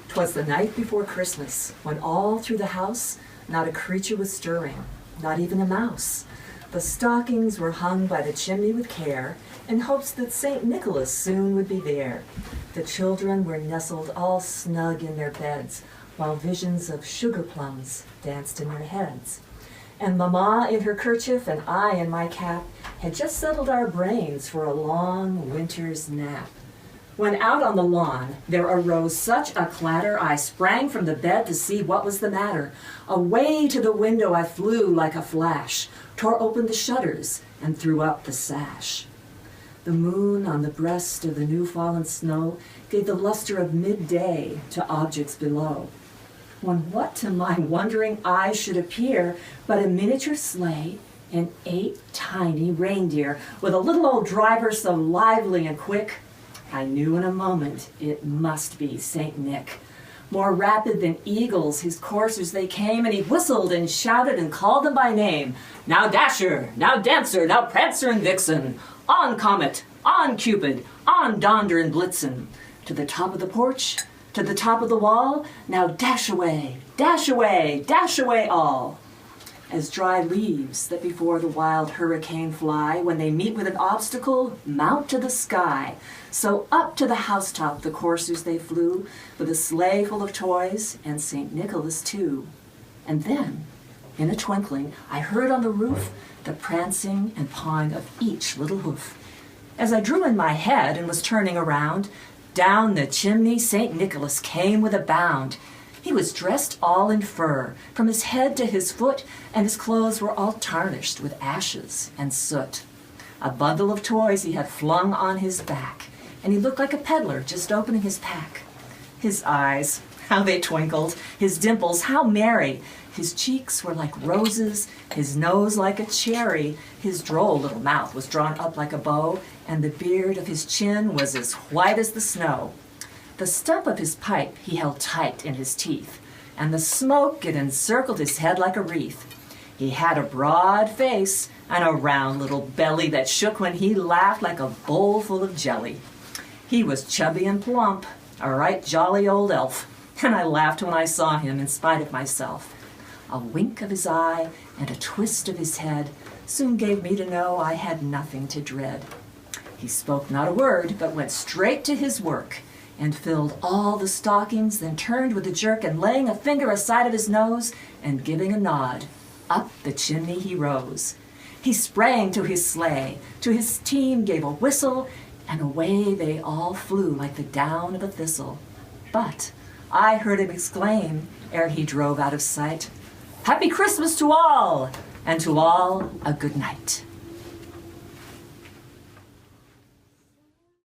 'Twas the night before Christmas, when all through the house not a creature was stirring, not even a mouse. The stockings were hung by the chimney with care, in hopes that St. Nicholas soon would be there. The children were nestled all snug in their beds, while visions of sugar plums danced in their heads. And Mamma in her kerchief and I in my cap had just settled our brains for a long winter's nap. When out on the lawn there arose such a clatter, I sprang from the bed to see what was the matter. Away to the window I flew like a flash, tore open the shutters, and threw up the sash. The moon on the breast of the new-fallen snow gave the luster of midday to objects below, when what to my wondering eyes should appear but a miniature sleigh and 8 tiny reindeer, with a little old driver so lively and quick, I knew in a moment it must be St. Nick. More rapid than eagles his coursers they came, and he whistled and shouted and called them by name. Now Dasher, now Dancer, now Prancer and Vixen, on Comet, on Cupid, on Donder and Blitzen, to the top of the porch, to the top of the wall, now dash away, dash away, dash away all. As dry leaves that before the wild hurricane fly, when they meet with an obstacle, mount to the sky, so up to the housetop the coursers they flew, with a sleigh full of toys, and St. Nicholas too. And then, in a twinkling, I heard on the roof the prancing and pawing of each little hoof. As I drew in my head and was turning around, down the chimney St. Nicholas came with a bound. He was dressed all in fur, from his head to his foot, and his clothes were all tarnished with ashes and soot. A bundle of toys he had flung on his back, and he looked like a peddler just opening his pack. His eyes, how they twinkled, his dimples, how merry. His cheeks were like roses, his nose like a cherry, his droll little mouth was drawn up like a bow, and the beard of his chin was as white as the snow. The stump of his pipe he held tight in his teeth, and the smoke it encircled his head like a wreath. He had a broad face and a round little belly that shook when he laughed like a bowl full of jelly. He was chubby and plump, a right jolly old elf, and I laughed when I saw him in spite of myself. A wink of his eye and a twist of his head soon gave me to know I had nothing to dread. He spoke not a word, but went straight to his work, and filled all the stockings, then turned with a jerk, and laying a finger aside of his nose, and giving a nod, up the chimney he rose. He sprang to his sleigh, to his team gave a whistle, and away they all flew like the down of a thistle. But I heard him exclaim, ere he drove out of sight, "Happy Christmas to all, and to all a good night."